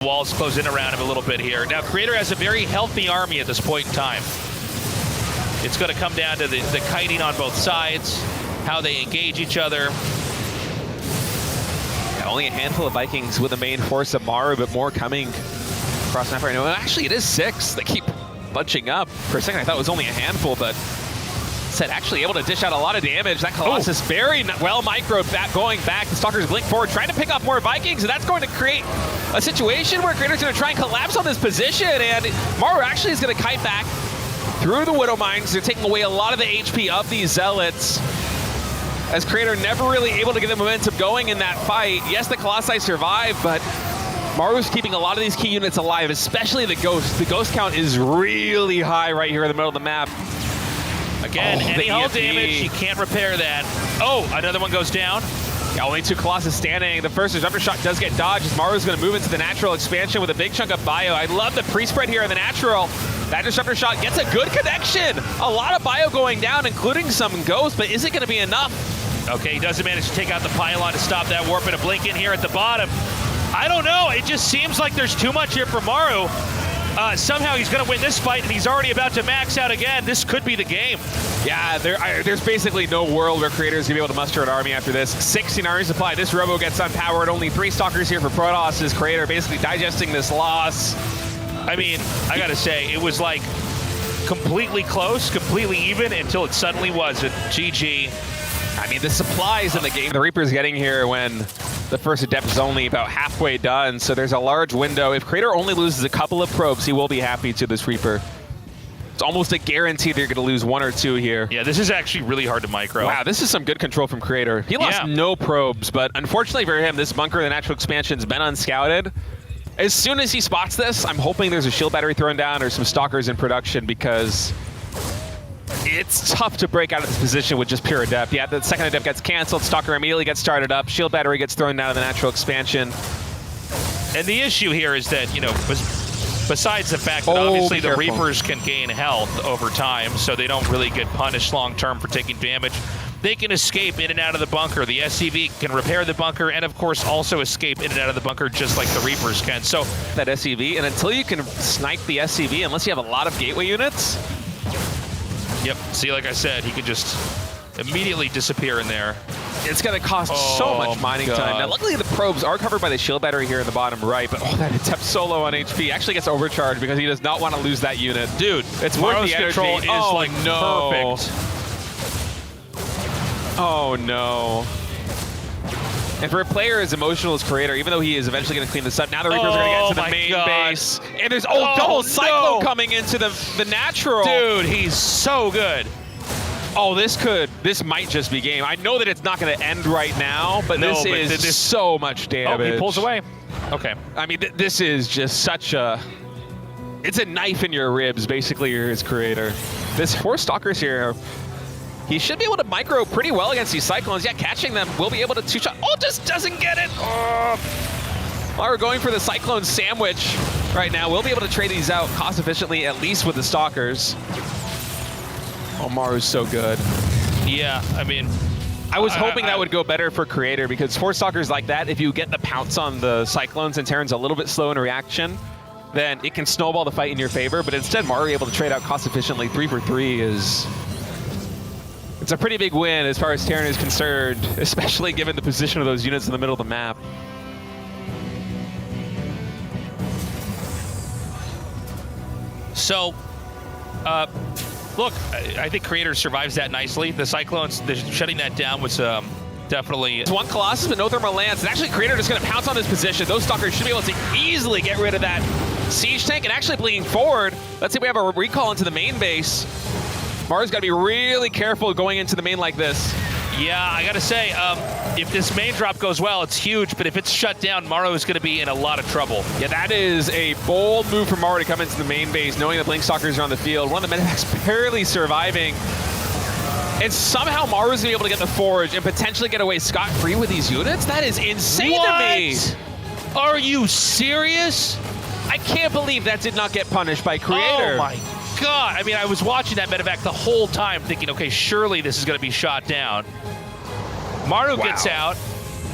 Walls close in around him a little bit here. Now, Creator has a very healthy army at this point in time. It's going to come down to the kiting on both sides, how they engage each other. Yeah, only a handful of Vikings with the main force of Maru, but more coming across map right now. Actually, it is 6. They keep bunching up. For a second, I thought it was only a handful, but said actually able to dish out a lot of damage. That Colossus very well microed back, going back. The Stalkers blink forward, trying to pick off more Vikings, and that's going to create a situation where Creator's going to try and collapse on this position, and Maru actually is going to kite back through the Widow Mines. They're taking away a lot of the HP of these Zealots, as Creator never really able to get the momentum going in that fight. Yes, the Colossi survive, but Maru's keeping a lot of these key units alive, especially the Ghost. The Ghost count is really high right here in the middle of the map. Again, any hull damage, you can't repair that. Oh, another one goes down. Yeah, only 2 Colossus standing. The first disruptor shot does get dodged as Maru's going to move into the natural expansion with a big chunk of bio. I love the pre-spread here in the natural. That disruptor shot gets a good connection. A lot of bio going down, including some Ghost, but is it going to be enough? Okay, he doesn't manage to take out the pylon to stop that warp, and a blink in here at the bottom. I don't know, it just seems like there's too much here for Maru. Somehow he's going to win this fight, and he's already about to max out again. This could be the game. Yeah, there's basically no world where Creator's going to be able to muster an army after this. 16 army supply. This Robo gets unpowered. Only 3 Stalkers here for Protoss as Creator basically digesting this loss. I mean, I got to say, it was like completely close, completely even, until it suddenly wasn't. GG. I mean, the supplies in the game. The Reaper's getting here when the first Adept is only about halfway done, so there's a large window. If Creator only loses a couple of probes, he will be happy to this Reaper. It's almost a guarantee they're going to lose 1 or 2 here. Yeah, this is actually really hard to micro. Wow, this is some good control from Creator. He lost no probes, but unfortunately for him, this bunker, the natural expansion's been unscouted. As soon as he spots this, I'm hoping there's a shield battery thrown down or some Stalkers in production, because it's tough to break out of this position with just pure Adept. Yeah, the second Adept gets canceled, Stalker immediately gets started up, shield battery gets thrown down to the natural expansion. And the issue here is that, you know, besides the fact that obviously the Reapers can gain health over time, so they don't really get punished long-term for taking damage, they can escape in and out of the bunker. The SCV can repair the bunker and, of course, also escape in and out of the bunker just like the Reapers can. So that SCV, and until you can snipe the SCV, unless you have a lot of gateway units. Yep, see, like I said, he could just immediately disappear in there. It's going to cost so much mining time. Now, luckily, the probes are covered by the shield battery here in the bottom right, but that Adept solo on HP actually gets overcharged because he does not want to lose that unit. Dude, it's worth the control is like perfect. Oh, no. And for a player as emotional as Creator, even though he is eventually going to clean this up, now the Reapers are going to get to the main base. And there's double Cyclone coming into the natural. Dude, he's so good. Oh, this might just be game. I know that it's not going to end right now, but this is so much damage. Oh, he pulls away. Okay. I mean, this is just such a... It's a knife in your ribs, basically, you're his Creator. This 4 Stalkers here, he should be able to micro pretty well against these Cyclones. Yeah, catching them, will be able to 2-shot. Oh, just doesn't get it. Oh. While we're going for the Cyclone sandwich right now, we'll be able to trade these out cost efficiently, at least with the Stalkers. Oh, Maru's so good. Yeah, I mean, I was hoping that would go better for Creator, because 4 Stalkers like that, if you get the pounce on the Cyclones and Terran's a little bit slow in reaction, then it can snowball the fight in your favor. But instead, Maru able to trade out cost efficiently. 3 for 3 is... It's a pretty big win as far as Terran is concerned, especially given the position of those units in the middle of the map. So, look, I think Creator survives that nicely. The Cyclones, shutting that down was definitely... It's 1 Colossus, but no Thermal Lance. And actually, Creator just going to pounce on this position. Those Stalkers should be able to easily get rid of that Siege Tank. And actually bleeding forward, let's see if we have a recall into the main base. Maru's got to be really careful going into the main like this. Yeah, I got to say, if this main drop goes well, it's huge, but if it's shut down, Maru is going to be in a lot of trouble. Yeah, that is a bold move for Maru to come into the main base, knowing the Blink Stalkers are on the field. One of the Medivacs barely surviving. And somehow Maru's going to be able to get the Forge and potentially get away scot-free with these units? That is insane to me! Are you serious? I can't believe that did not get punished by Creator. Oh my God. I mean, I was watching that medevac the whole time thinking, okay, surely this is going to be shot down. Maru gets out.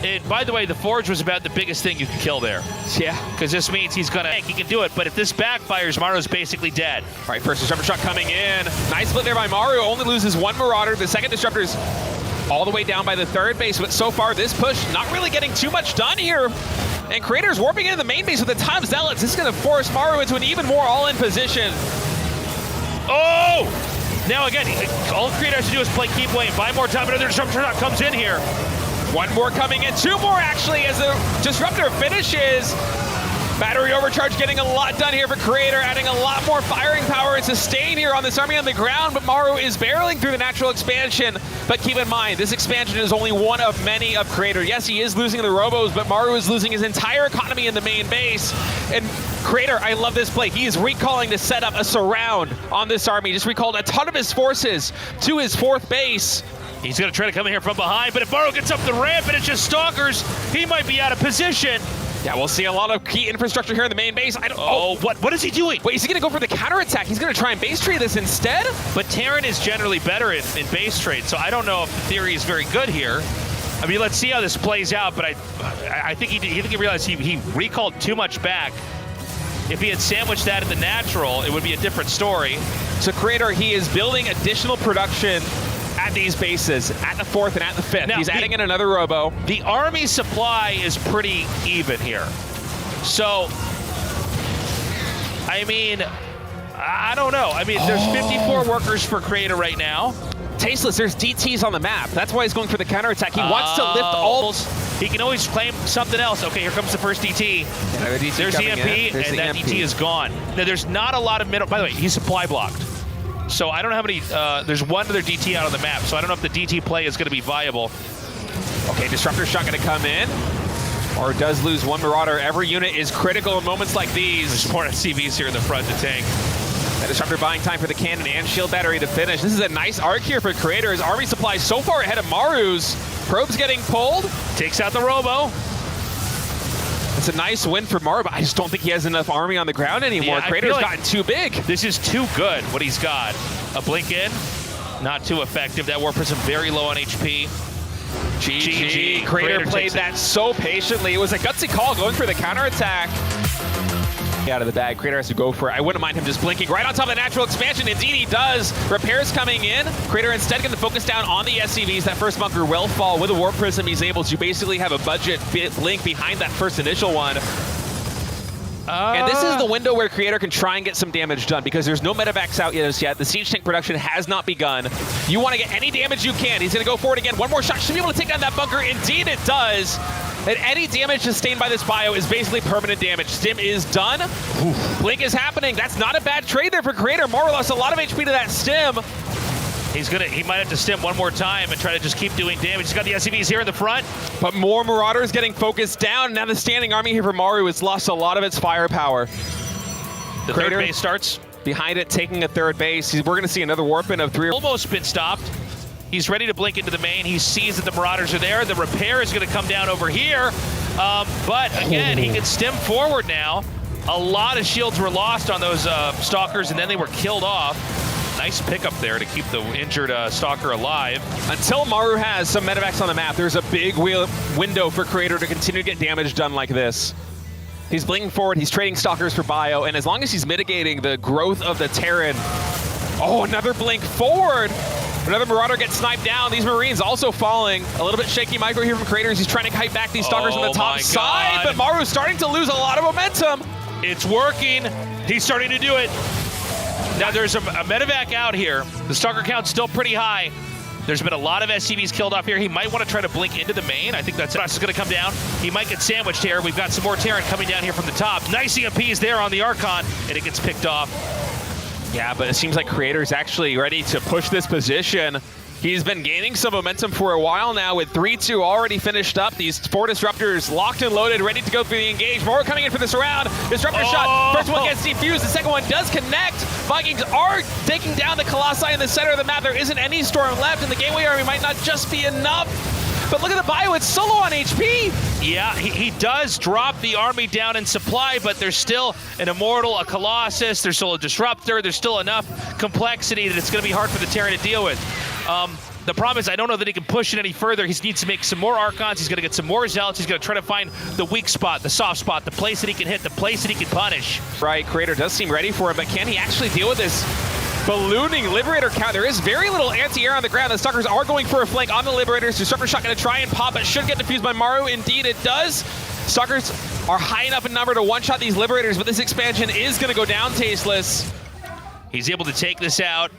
And by the way, the Forge was about the biggest thing you could kill there. Yeah. Because this means he's gonna, he can do it, but if this backfires, Maru's basically dead. All right, first disruptor shot coming in. Nice split there by Maru, only loses one Marauder. The second disruptor's all the way down by the third base, but so far this push not really getting too much done here. And Creator's warping into the main base with the Time Zealots. This is gonna force Maru into an even more all-in position. Oh! Now again, all Creator has to do is play keep away and buy more time. Another disruptor shot comes in here. One more coming in, two more actually as the disruptor finishes. Battery overcharge getting a lot done here for Creator, adding a lot more firing power and sustain here on this army on the ground, but Maru is barreling through the natural expansion. But keep in mind, this expansion is only one of many of Creator. Yes, he is losing the Robos, but Maru is losing his entire economy in the main base. And Creator, I love this play. He is recalling to set up a surround on this army. He just recalled a ton of his forces to his fourth base. He's gonna try to come in here from behind, but if Maru gets up the ramp and it's just Stalkers, he might be out of position. Yeah, we'll see a lot of key infrastructure here in the main base. What is he doing? Wait, is he gonna go for the counterattack? He's gonna try and base trade this instead? But Terran is generally better in base trade, so I don't know if the theory is very good here. I mean, let's see how this plays out, but I think he realized he recalled too much back. If he had sandwiched that at the natural, it would be a different story. So Creator, he is building additional production at these bases, at the fourth and at the fifth. Now, he's adding in another Robo. The army supply is pretty even here. So, I mean, I don't know. I mean, there's 54 workers for Creator right now. Tasteless, there's DTs on the map. That's why he's going for the counterattack. He wants to lift all. He can always claim something else. Okay, here comes the first DT. There's the EMP, and that DT is gone. Now, there's not a lot of middle. By the way, he's supply blocked. So I don't know how many, there's one other DT out on the map, so I don't know if the DT play is going to be viable. Okay, Disruptor shot going to come in, or does lose one Marauder. Every unit is critical in moments like these. There's more SCVs here in the front to tank. That Disruptor buying time for the cannon and shield battery to finish. This is a nice arc here for Creator. His army supply so far ahead of Maru's. Probe's getting pulled. Takes out the Robo. It's a nice win for Maru, but I just don't think he has enough army on the ground anymore. Yeah, Creator's gotten too big. This is too good, what he's got. A blink in, not too effective. That Warp Prism very low on HP. GG. Creator played that so patiently. It was a gutsy call going for the counterattack. Out of the bag, Creator has to go for it. I wouldn't mind him just blinking right on top of the natural expansion. Indeed he does. Repairs coming in. Creator instead going to focus down on the SCVs. That first bunker will fall. With a Warp Prism, he's able to basically have a budget blink behind that first initial one. And this is the window where Creator can try and get some damage done because there's no medevacs out yet. The siege tank production has not begun. You want to get any damage you can. He's going to go for it again. One more shot. Should be able to take down that bunker. Indeed it does. And any damage sustained by this bio is basically permanent damage. Stim is done. Blink is happening. That's not a bad trade there for Creator. Maru lost a lot of HP to that Stim. He might have to stim one more time and try to just keep doing damage. He's got the SCVs here in the front. But more Marauders getting focused down. Now the standing army here for Maru has lost a lot of its firepower. The Creator, third base starts. Behind it, taking a third base. We're going to see another warp in of 3 or... Almost been stopped. He's ready to blink into the main. He sees that the Marauders are there. The repair is going to come down over here. But again, he can stim forward now. A lot of shields were lost on those Stalkers, and then they were killed off. Nice pickup there to keep the injured Stalker alive. Until Maru has some medevacs on the map, there's a big window for Creator to continue to get damage done like this. He's blinking forward, he's trading Stalkers for bio, and as long as he's mitigating the growth of the Terran. Oh, another blink forward! Another Marauder gets sniped down. These Marines also falling. A little bit shaky micro here from Creator as he's trying to kite back these Stalkers on the top side, but Maru's starting to lose a lot of momentum. It's working. He's starting to do it. Now there's a medevac out here. The Stalker count's still pretty high. There's been a lot of SCVs killed off here. He might want to try to blink into the main. I think that's going to come down. He might get sandwiched here. We've got some more Terran coming down here from the top. Nice EMPs there on the Archon, and it gets picked off. Yeah, but it seems like Creator's actually ready to push this position. He's been gaining some momentum for a while now with 3-2 already finished up. These 4 Disruptors locked and loaded, ready to go through the engage. Maru coming in for the surround. Disruptor shot. First one gets defused. The second one does connect. Vikings are taking down the Colossi in the center of the map. There isn't any storm left, and the Gateway Army might not just be enough. But look at the bio, it's solo on HP. Yeah, he does drop the army down in supply, but there's still an Immortal, a Colossus, there's still a Disruptor, there's still enough complexity that it's going to be hard for the Terran to deal with. The problem is I don't know that he can push it any further. He needs to make some more Archons. He's going to get some more Zealots. He's going to try to find the weak spot, the soft spot, the place that he can hit, the place that he can punish. Right, Creator does seem ready for it, but can he actually deal with this ballooning Liberator count? There is very little anti-air on the ground. The Stalkers are going for a flank on the Liberators. Destructor Shot going to try and pop, but should get defused by Maru. Indeed, it does. Stalkers are high enough in number to one-shot these Liberators, but this expansion is going to go down tasteless. He's able to take this out.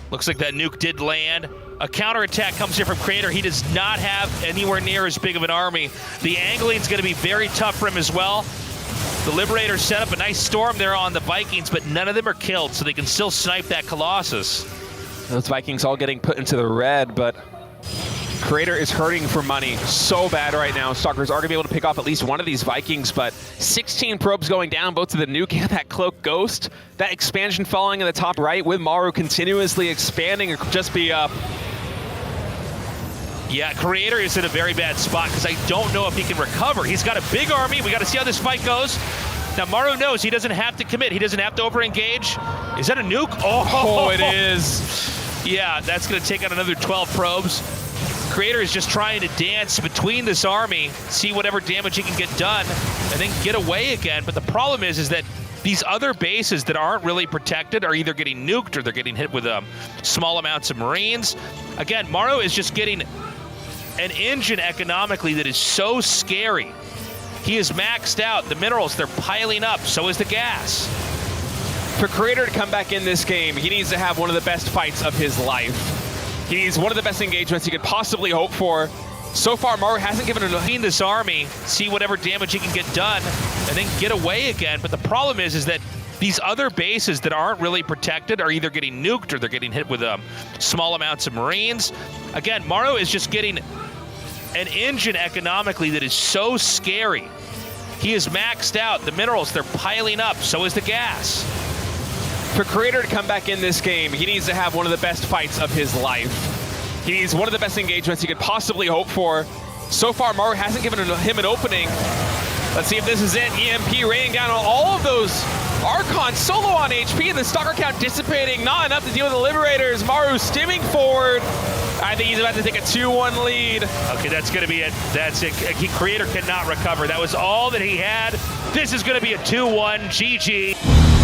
Looks like that nuke did land. A counterattack comes here from Creator. He does not have anywhere near as big of an army. The angling's going to be very tough for him as well. The Liberators set up a nice storm there on the Vikings, but none of them are killed, so they can still snipe that Colossus. Those Vikings all getting put into the red, but Creator is hurting for money so bad right now. Stalkers are going to be able to pick off at least one of these Vikings, but 16 probes going down, both to the nuke and that Cloak Ghost. That expansion falling in the top right with Maru continuously expanding or just be up. Yeah, Creator is in a very bad spot because I don't know if he can recover. He's got a big army. We got to see how this fight goes. Now, Maru knows he doesn't have to commit. He doesn't have to over-engage. Is that a nuke? Oh, it is. Yeah, that's going to take out another 12 probes. Creator is just trying to dance between this army, see whatever damage he can get done, and then get away again. But the problem is that these other bases that aren't really protected are either getting nuked or they're getting hit with small amounts of Marines. Again, Maru is just getting an engine economically that is so scary. He is maxed out. The minerals, they're piling up. So is the gas. For Creator to come back in this game, he needs to have one of the best fights of his life. He needs one of the best engagements he could possibly hope for. So far, Maru hasn't given him this army, see whatever damage he can get done, and then get away again. But the problem is that these other bases that aren't really protected are either getting nuked or they're getting hit with small amounts of Marines. Again, Maru is just getting an engine economically that is so scary. He is maxed out. The minerals, they're piling up. So is the gas. For Creator to come back in this game, he needs to have one of the best fights of his life. He needs one of the best engagements he could possibly hope for. So far, Maru hasn't given him an opening. Let's see if this is it. EMP raining down on all of those Archons, solo on HP, the Stalker count dissipating, not enough to deal with the Liberators. Maru stimming forward. I think he's about to take a 2-1 lead. Okay, that's going to be it. That's it. Creator cannot recover. That was all that he had. This is going to be a 2-1 GG.